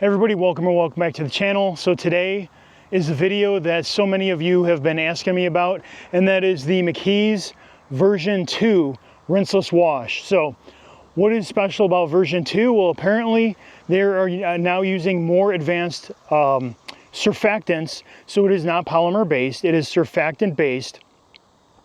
Hey everybody, welcome back to the channel. So today is a video that so many of you have been asking me about, and that is the McKee's version 2 rinseless wash. So what is special about version 2? Well, apparently they are now using more advanced surfactants. So it is not polymer based, it is surfactant based.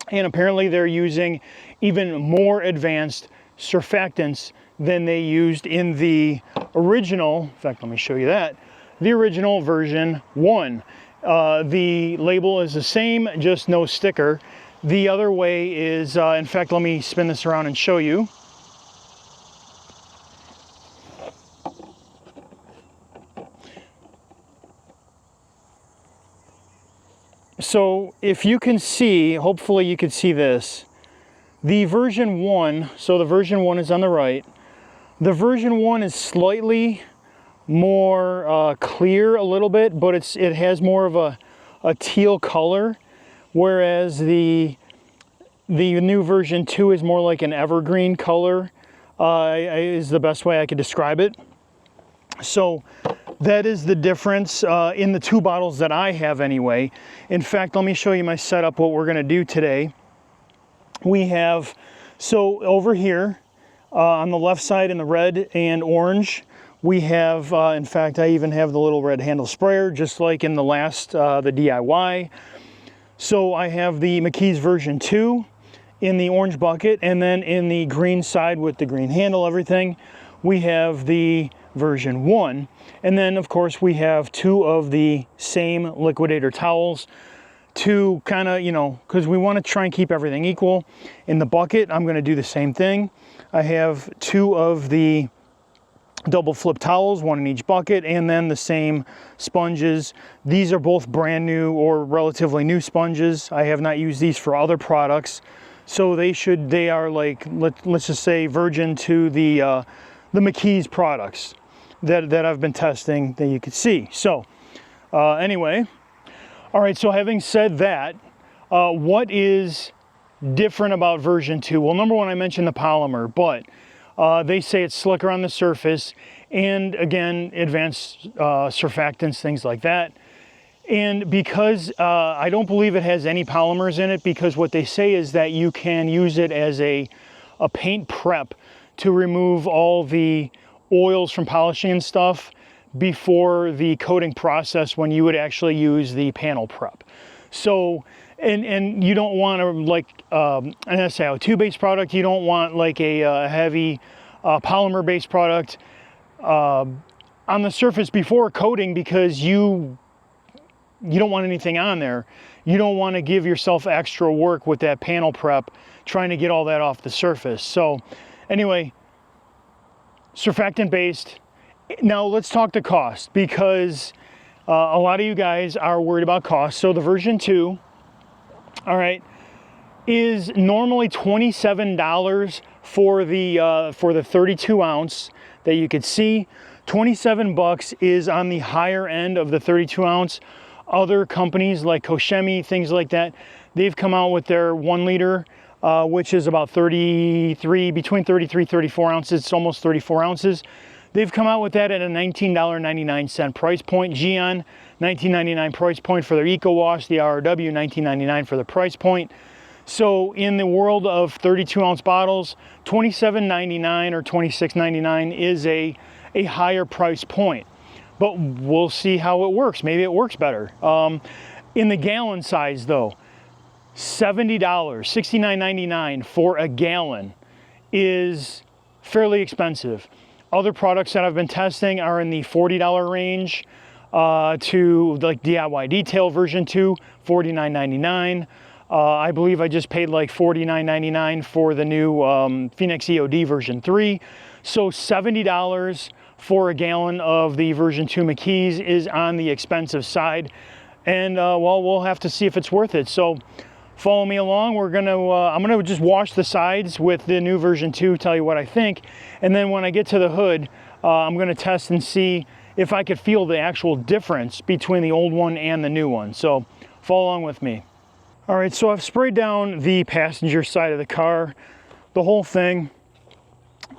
And apparently they're using even more advanced surfactants than they used in the original. In fact, let me show you that. The original version 1. The label is the same, just no sticker. The other way is, in fact, let me spin this around and show you. So if you can see, hopefully you can see this, the version 1, so the version 1 is on the right. The version 1 is slightly more clear a little bit, but it has more of a teal color, whereas the new version 2 is more like an evergreen color, is the best way I could describe it. So that is the difference in the two bottles that I have anyway. In fact, let me show you my setup, what we're gonna do today. We have, so over here on the left side in the red and orange, we have, in fact, I even have the little red handle sprayer, just like in the last, the DIY. So I have the McKee's version 2 in the orange bucket, and then in the green side with the green handle, everything, we have the version 1. And then of course we have 2 of the same liquidator towels to kind of, you know, because we want to try and keep everything equal. In the bucket, I'm going to do the same thing. I have 2 of the double flip towels, 1 in each bucket, and then the same sponges. These are both brand new or relatively new sponges. I have not used these for other products, so they are like, let's just say virgin to the McKee's products that I've been testing that you can see. So anyway, all right, so having said that, what is different about version 2? Well, number one, I mentioned the polymer, but they say it's slicker on the surface, and again, advanced surfactants, things like that. And because I don't believe it has any polymers in it, because what they say is that you can use it as a paint prep to remove all the oils from polishing and stuff before the coating process when you would actually use the panel prep. So, and you don't want to, like an SiO2 based product, you don't want like a heavy polymer based product on the surface before coating, because you don't want anything on there. You don't want to give yourself extra work with that panel prep trying to get all that off the surface. So anyway, surfactant based. Now let's talk to cost, because a lot of you guys are worried about cost. So the version 2, all right, is normally $27 for the 32 ounce that you could see. 27 bucks is on the higher end of the 32 ounce. Other companies like Koshemi, things like that, they've come out with their 1 liter, which is about between 33, 34 ounces. It's almost 34 ounces. They've come out with that at a $19.99 price point. Gion, $19.99 price point for their Eco Wash. The RRW, $19.99 for the price point. So in the world of 32 ounce bottles, $27.99 or $26.99 is a higher price point. But we'll see how it works. Maybe it works better. In the gallon size though, $70, $69.99 for a gallon is fairly expensive. Other products that I've been testing are in the $40 range, to like DIY Detail version 2, $49.99. I believe I just paid like $49.99 for the new Phoenix EOD version 3. So $70 for a gallon of the version 2 McKee's is on the expensive side. And well, we'll have to see if it's worth it. So follow me along. We're gonna, I'm gonna just wash the sides with the new version 2, tell you what I think. And then when I get to the hood, I'm gonna test and see if I could feel the actual difference between the old one and the new one. So follow along with me. All right, so I've sprayed down the passenger side of the car, the whole thing.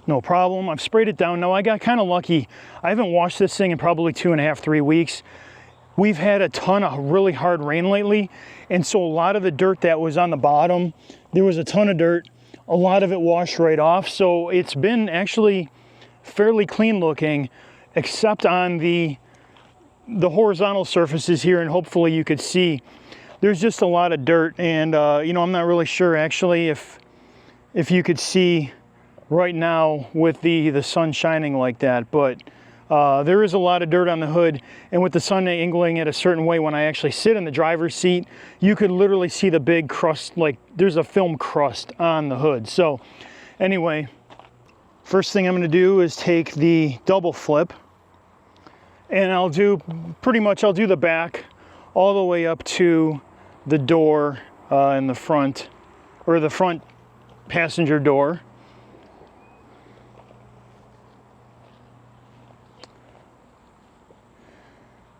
no problem. I've sprayed it down. Now I got kind of lucky. I haven't washed this thing in probably 2.5, 3 weeks. We've had a ton of really hard rain lately, and so a lot of the dirt that was on the bottom, there was a ton of dirt. A lot of it washed right off, so it's been actually fairly clean looking, except on the horizontal surfaces here, and hopefully you could see there's just a lot of dirt. And you know, I'm not really sure actually if you could see right now with the sun shining like that, but there is a lot of dirt on the hood, and with the sun angling it a certain way, when I actually sit in the driver's seat, you could literally see the big crust, like there's a film crust on the hood. So anyway, first thing I'm going to do is take the double flip, and I'll do the back all the way up to the door in the front, or the front passenger door.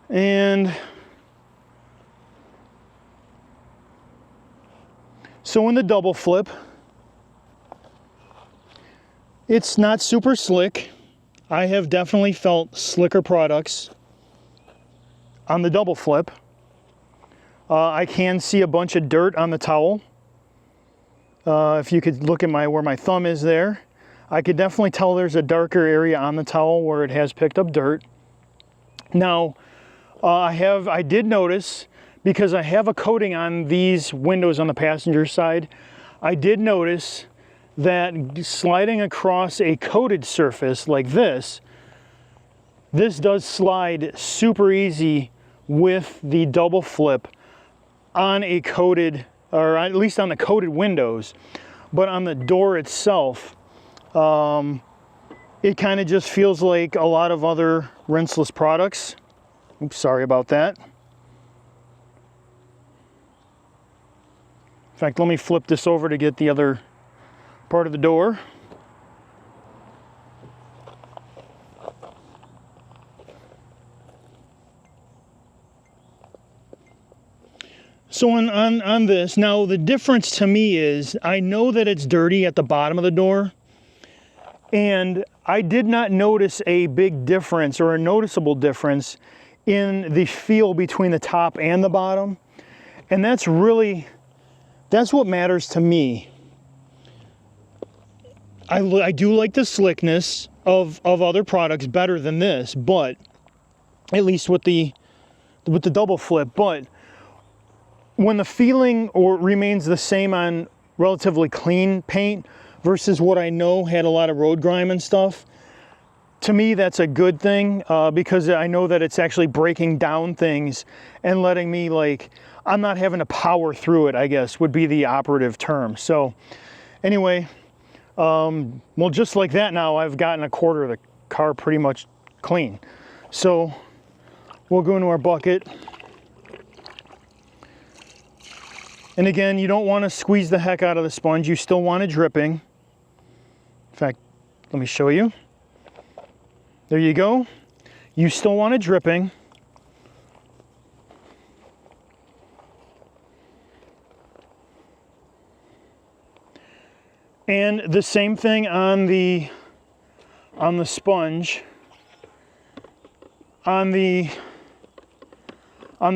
And so in the double flip, it's not super slick. I have definitely felt slicker products on the double flip. I can see a bunch of dirt on the towel. If you could look at where my thumb is there, I could definitely tell there's a darker area on the towel where it has picked up dirt. Now, I did notice, because I have a coating on these windows on the passenger side, I did notice that sliding across a coated surface like this does slide super easy with the double flip on a coated, or at least on the coated windows. But on the door itself, it kind of just feels like a lot of other rinseless products. Oops, sorry about that. In fact, let me flip this over to get the other part of the door. So on this, now the difference to me is, I know that it's dirty at the bottom of the door, and I did not notice a big difference or a noticeable difference in the feel between the top and the bottom. And that's what matters to me. I do like the slickness of other products better than this, but at least with the double flip. But when the feeling remains the same on relatively clean paint versus what I know had a lot of road grime and stuff, to me that's a good thing, because I know that it's actually breaking down things and letting me, like, I'm not having to power through it, I guess would be the operative term. So anyway, well, just like that, now I've gotten a quarter of the car pretty much clean. So we'll go into our bucket. And again, you don't want to squeeze the heck out of the sponge. You still want it dripping. In fact, let me show you. There you go. You still want it dripping. And the same thing on the sponge. On the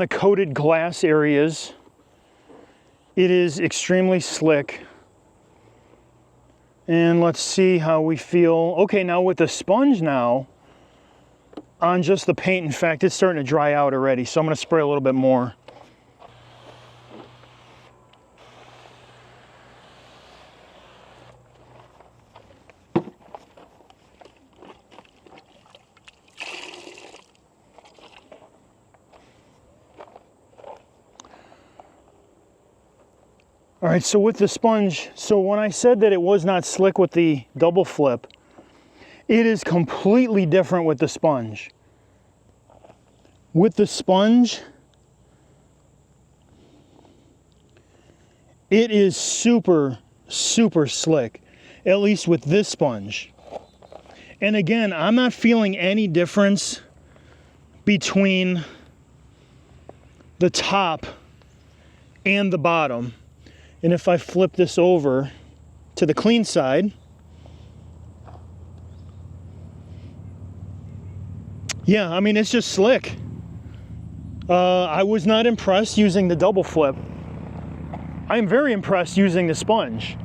coated glass areas, it is extremely slick. And let's see how we feel. Okay, now with the sponge now, on just the paint, in fact, it's starting to dry out already, so I'm going to spray a little bit more. All right, so with the sponge, so when I said that it was not slick with the double flip, it is completely different with the sponge. With the sponge, it is super, super slick, at least with this sponge. And again, I'm not feeling any difference between the top and the bottom. And if I flip this over to the clean side, Yeah, I mean, it's just slick. I was not impressed using the double flip. I am very impressed using the sponge,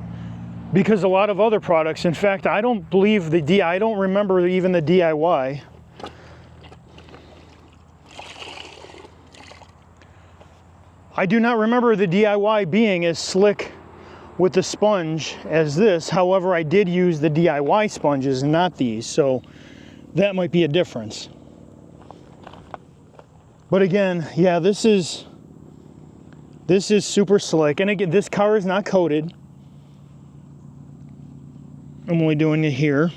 because a lot of other products, in fact, I don't believe I don't remember even the DIY. I do not remember the DIY being as slick with the sponge as this. However, I did use the DIY sponges and not these, so that might be a difference. But again, yeah, this is super slick. And again, this car is not coated. I'm only doing it here.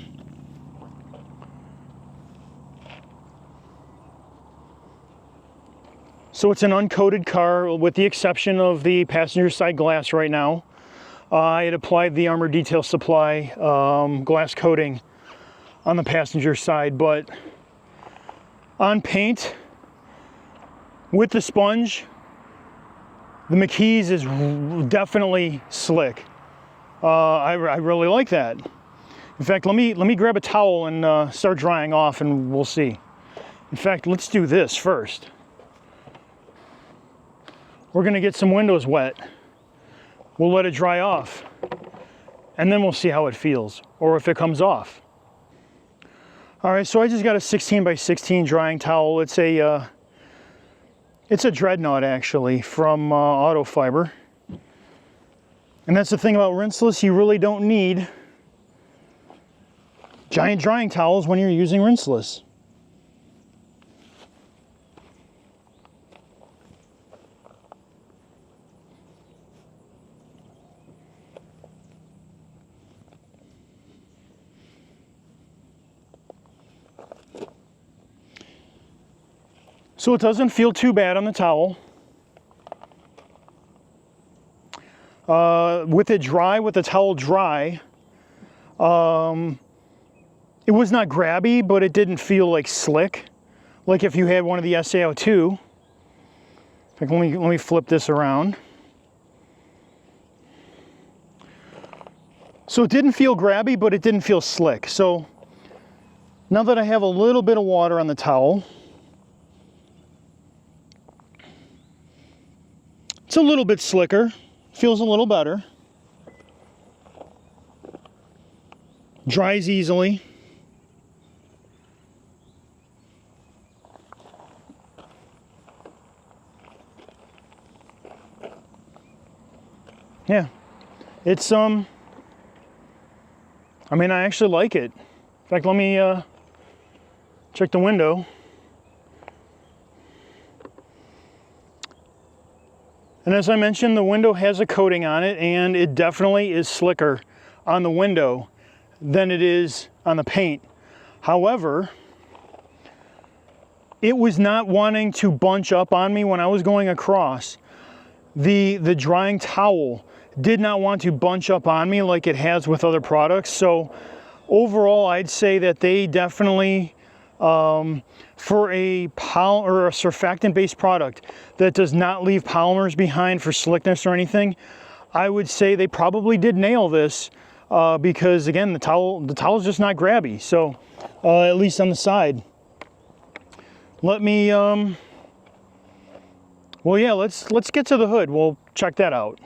So it's an uncoated car with the exception of the passenger side glass right now. I had applied the Armor Detail Supply glass coating on the passenger side, but on paint with the sponge, the McKee's is definitely slick. I really like that. In fact, let me grab a towel and start drying off, and we'll see. In fact, let's do this first. We're gonna get some windows wet. We'll let it dry off, and then we'll see how it feels, or if it comes off. All right, so I just got a 16 by 16 drying towel. It's a Dreadnought, actually, from Auto Fiber. And that's the thing about rinseless, you really don't need giant drying towels when you're using rinseless. So it doesn't feel too bad on the towel. With it dry, with the towel dry, it was not grabby, but it didn't feel like slick, like if you had one of the SAO2. In fact, let me flip this around. So it didn't feel grabby, but it didn't feel slick. So now that I have a little bit of water on the towel, it's a little bit slicker, feels a little better. Dries easily. Yeah, it's I mean, I actually like it. In fact, let me check the window. And as I mentioned, the window has a coating on it, and it definitely is slicker on the window than it is on the paint. However, it was not wanting to bunch up on me when I was going across. The drying towel did not want to bunch up on me like it has with other products. So overall, I'd say that they definitely, for a surfactant-based product that does not leave polymers behind for slickness or anything, I would say they probably did nail this because again, the towel's just not grabby. So at least on the side. Let me, well, yeah, let's get to the hood. We'll check that out.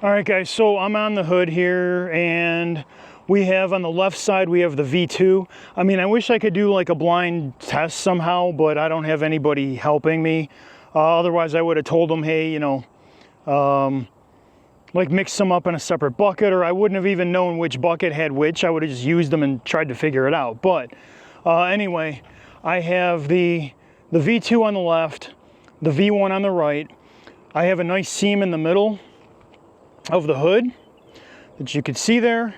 All right, guys, so I'm on the hood here, and we have on the left side, we have the V2. I mean, I wish I could do like a blind test somehow, but I don't have anybody helping me. Otherwise, I would have told them, hey, you know, like mix them up in a separate bucket, or I wouldn't have even known which bucket had which. I would have just used them and tried to figure it out. But anyway, I have the V2 on the left, the V1 on the right. I have a nice seam in the middle of the hood that you can see there.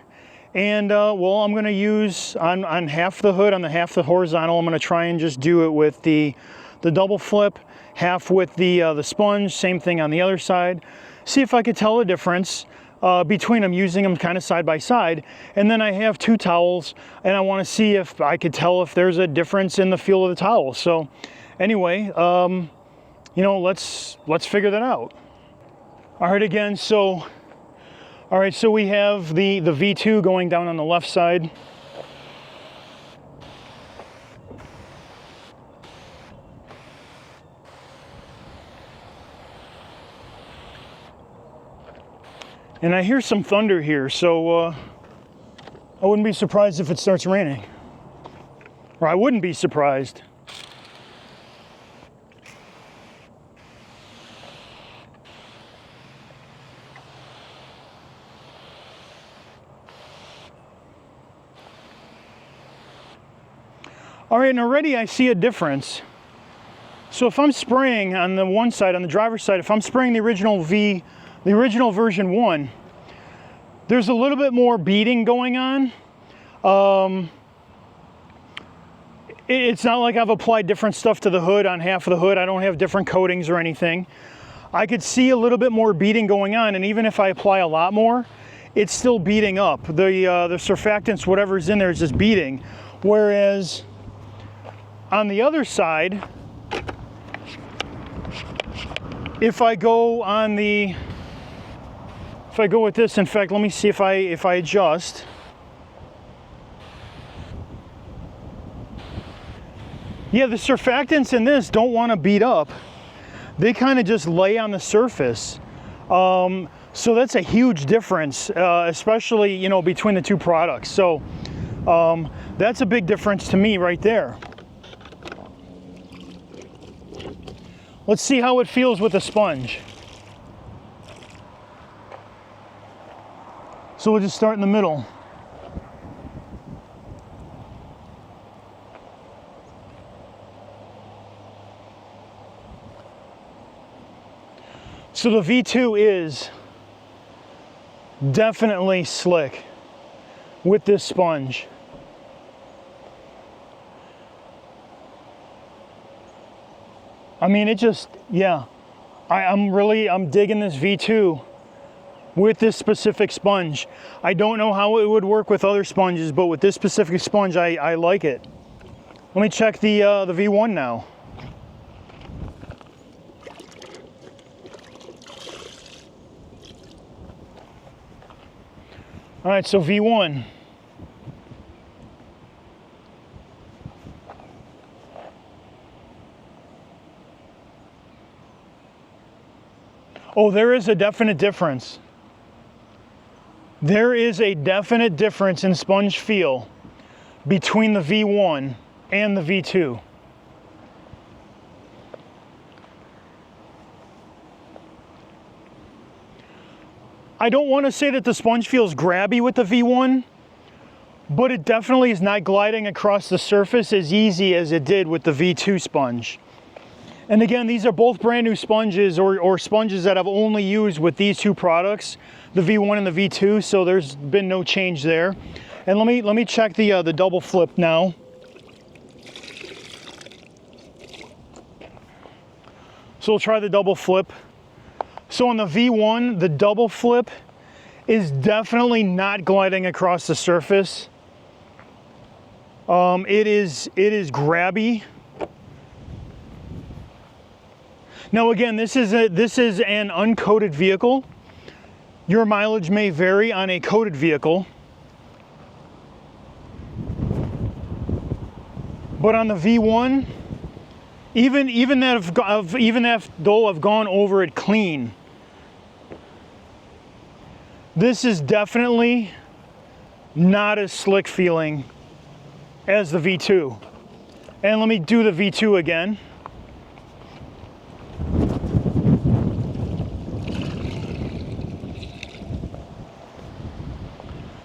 And well, I'm going to use on half the hood, on the half the horizontal, I'm going to try and just do it with the double flip, half with the sponge, same thing on the other side. See if I could tell a difference between them, using them kind of side by side. And then I have two towels, and I want to see if I could tell if there's a difference in the feel of the towel. So anyway, you know, let's figure that out. All right, again, so all right, so we have the V2 going down on the left side. And I hear some thunder here, so I wouldn't be surprised if it starts raining. Or I wouldn't be surprised. All right, and already I see a difference. So if I'm spraying on the one side, on the driver's side, if I'm spraying the original version 1, there's a little bit more beading going on. It's not like I've applied different stuff to the hood on half of the hood. I don't have different coatings or anything. I could see a little bit more beading going on, and even if I apply a lot more, it's still beading up. The surfactants, whatever's in there, is just beading. Whereas on the other side, if I go with this, in fact, let me see if I adjust. Yeah, the surfactants in this don't want to bead up. They kind of just lay on the surface. So that's a huge difference, especially, you know, between the two products. So that's a big difference to me right there. Let's see how it feels with a sponge. So we'll just start in the middle. So the V2 is definitely slick with this sponge. I mean, it just, yeah, I'm digging this V2 with this specific sponge. I don't know how it would work with other sponges, but with this specific sponge, I like it. Let me check the V1 now. All right, so V1. Oh, there is a definite difference. There is a definite difference in sponge feel between the V1 and the V2. I don't want to say that the sponge feels grabby with the V1, but it definitely is not gliding across the surface as easy as it did with the V2 sponge. And again, these are both brand new sponges or sponges that I've only used with these two products, the V1 and the V2, so there's been no change there. And let me check the double flip now. So we'll try the double flip. So on the V1, the double flip is definitely not gliding across the surface. It is grabby. Now again, this is an uncoated vehicle. Your mileage may vary on a coated vehicle. But on the V1, even though I've gone over it clean, this is definitely not as slick feeling as the V2. And let me do the V2 again.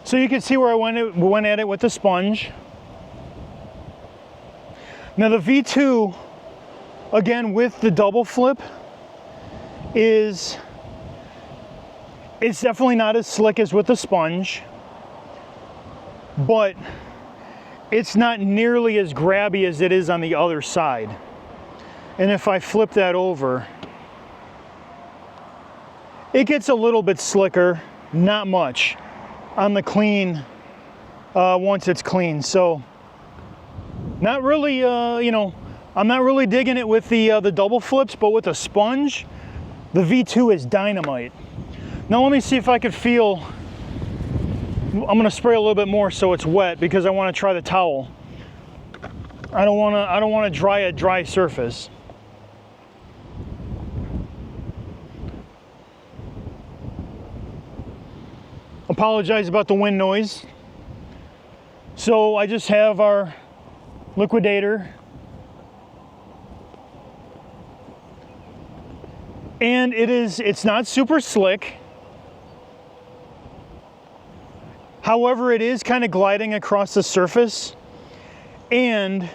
So you can see where I went at it with the sponge. Now the V2, again with the double flip, it's definitely not as slick as with the sponge, but it's not nearly as grabby as it is on the other side. And if I flip that over, it gets a little bit slicker, not much, on the clean, once it's clean. So not really, you know, I'm not really digging it with the double flips, but with a sponge, the V2 is dynamite. Now let me see if I could feel, I'm gonna spray a little bit more so it's wet because I wanna try the towel. I don't wanna dry a dry surface. apologize about the wind noise. So I just have our liquidator. And it's not super slick. However, it is kind of gliding across the surface. And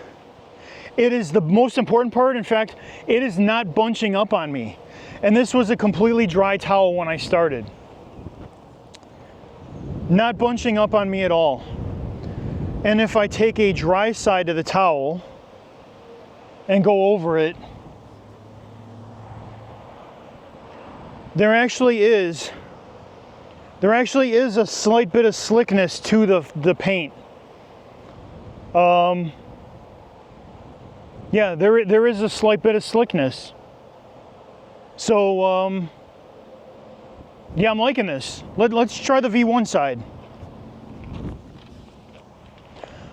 it is the most important part. In fact, it is not bunching up on me. And this was a completely dry towel when I started. Not bunching up on me at all. And if I take a dry side of the towel and go over it, there actually is a slight bit of slickness to the paint. Yeah, there is a slight bit of slickness. So, yeah, I'm liking this. Let's try the V1 side.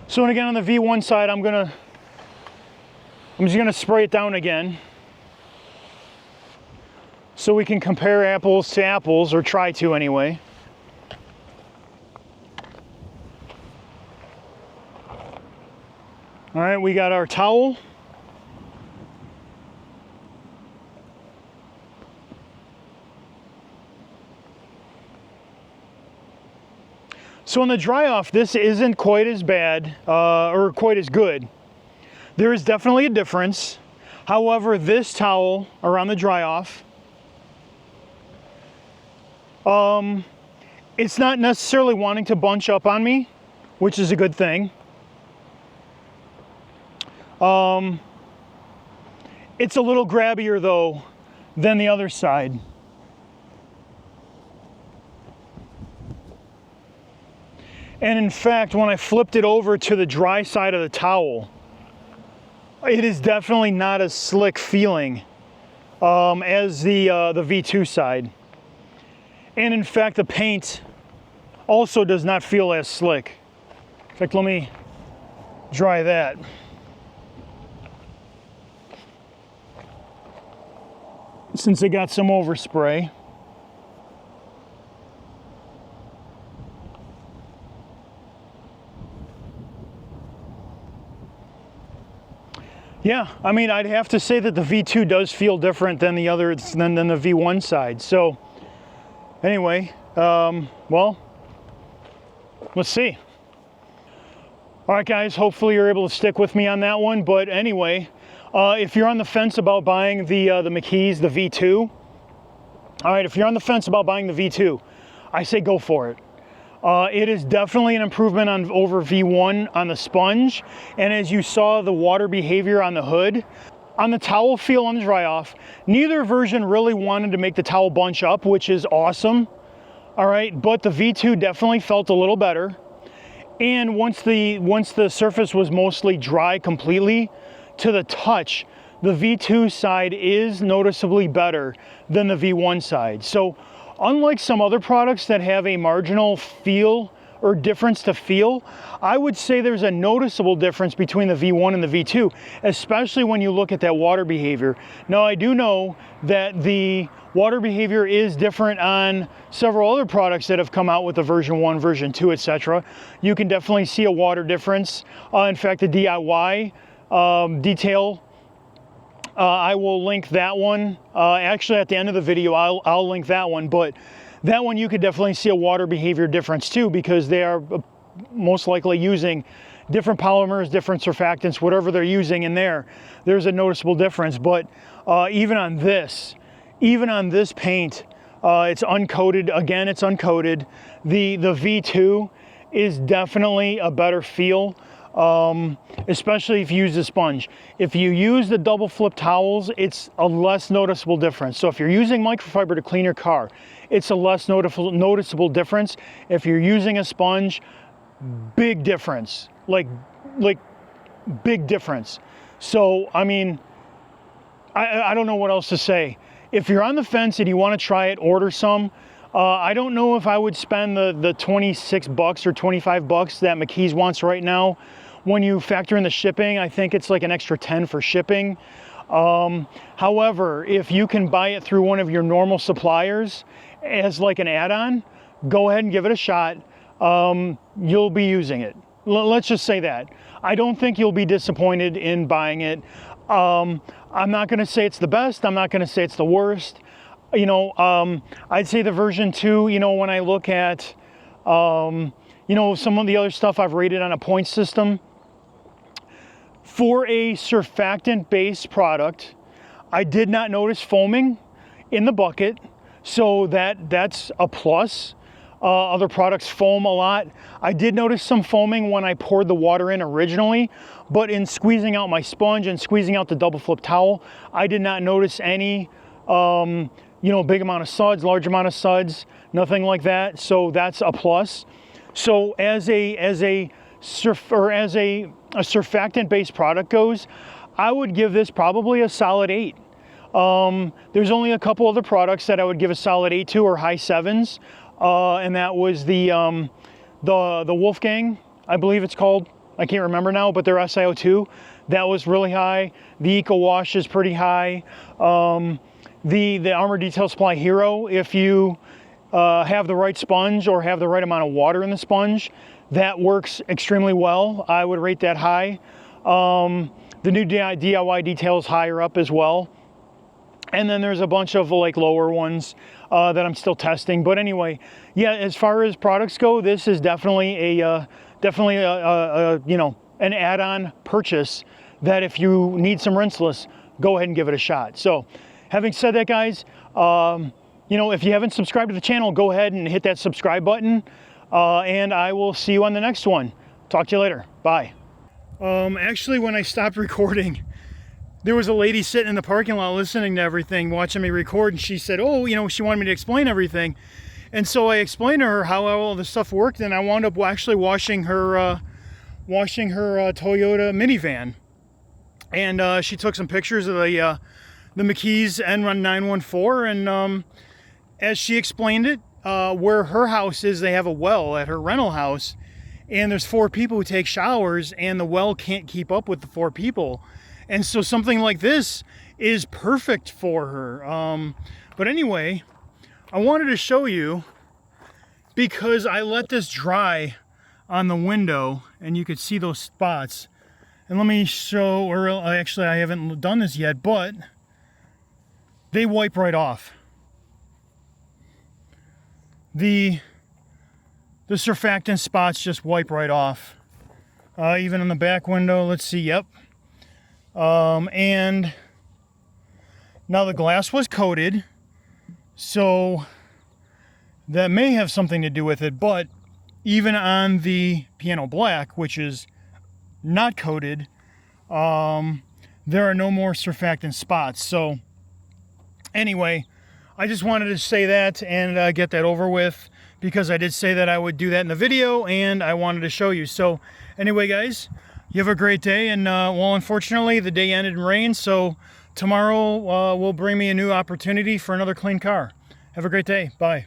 So, and again, on the V1 side, I'm just gonna spray it down again, so we can compare apples to apples, or try to anyway. All right, we got our towel. So on the dry off, this isn't quite as bad or quite as good. There is definitely a difference. However, this towel around the dry off, it's not necessarily wanting to bunch up on me, which is a good thing. It's a little grabbier though than the other side. And in fact, when I flipped it over to the dry side of the towel, it is definitely not as slick feeling as the V2 side. And in fact, the paint also does not feel as slick. In fact, let me dry that. Since it got some overspray. Yeah, I mean, I'd have to say that the V2 does feel different than the other, than the V1 side. So anyway, well, let's see. All right, guys, hopefully you're able to stick with me on that one. But anyway, if you're on the fence about buying the McKee's, the V2, all right, if you're on the fence about buying the V2, I say go for it. It is definitely an improvement over V1 on the sponge. And as you saw, the water behavior on the hood, on the towel feel on the dry off, neither version really wanted to make the towel bunch up, which is awesome. All right, but the V2 definitely felt a little better. And once the surface was mostly dry completely to the touch, the V2 side is noticeably better than the V1 side. So unlike some other products that have a marginal feel or difference to feel, I would say there's a noticeable difference between the V1 and the V2, especially when you look at that water behavior. Now, I do know that the water behavior is different on several other products that have come out with the version 1, version 2, etc. You can definitely see a water difference. In fact, the DIY detail, I will link that one. Actually, at the end of the video, I'll link that one. But that one, you could definitely see a water behavior difference too, because they are most likely using different polymers, different surfactants, whatever they're using in there. There's a noticeable difference. But even on this paint, it's uncoated. Again, it's uncoated. The V2 is definitely a better feel. Especially if you use the sponge. If you use the double flip towels, it's a less noticeable difference. So if you're using microfiber to clean your car, it's a less noticeable difference. If you're using a sponge, big difference, like big difference. So, I mean, I don't know what else to say. If you're on the fence and you want to try it, order some. I don't know if I would spend the 26 bucks or 25 bucks that McKee's wants right now. When you factor in the shipping, I think it's like an extra 10 for shipping. However, if you can buy it through one of your normal suppliers as like an add-on, go ahead and give it a shot. You'll be using it. Let's just say that. I don't think you'll be disappointed in buying it. I'm not going to say it's the best. I'm not going to say it's the worst. You know, I'd say the version 2, you know, when I look at, you know, some of the other stuff I've rated on a point system, for a surfactant-based product, I did not notice foaming in the bucket, so that's a plus. Other products foam a lot. I did notice some foaming when I poured the water in originally, but in squeezing out my sponge and squeezing out the double flip towel, I did not notice any, you know, big amount of suds, large amount of suds, nothing like that. So that's a plus. So as a surfactant-based product goes, I would give this probably a solid 8. There's only a couple other products that I would give a solid 8 to, or high 7s, and that was the Wolfgang, I believe it's called. I can't remember now, but their SiO2, that was really high. The Eco Wash is pretty high. The Armor Detail Supply Hero, if you have the right sponge or have the right amount of water in the sponge, that works extremely well. I would rate that high. The new DIY Detail is higher up as well. And then there's a bunch of like lower ones that I'm still testing. But anyway, yeah, as far as products go, this is definitely a you know, an add-on purchase that if you need some rinseless, go ahead and give it a shot. So having said that, guys, you know, if you haven't subscribed to the channel, go ahead and hit that subscribe button. And I will see you on the next one. Talk to you later. Bye. Actually, when I stopped recording, there was a lady sitting in the parking lot listening to everything, watching me record, and she said, oh, you know, she wanted me to explain everything. And so I explained to her how all the stuff worked, and I wound up actually washing her Toyota minivan. And she took some pictures of the McKee's N-914, and as she explained it, where her house is, they have a well at her rental house, and there's 4 people who take showers, and the well can't keep up with the 4 people. And so something like this is perfect for her. But anyway, I wanted to show you, because I let this dry on the window and you could see those spots. And let me show, or actually I haven't done this yet, but they wipe right off. The surfactant spots just wipe right off. Even on the back window, let's see, yep. And now the glass was coated, so that may have something to do with it, but even on the piano black, which is not coated, there are no more surfactant spots. So anyway, I just wanted to say that and get that over with, because I did say that I would do that in the video, and I wanted to show you. So anyway, guys, you have a great day. And well, unfortunately, the day ended in rain, so tomorrow will bring me a new opportunity for another clean car. Have a great day. Bye.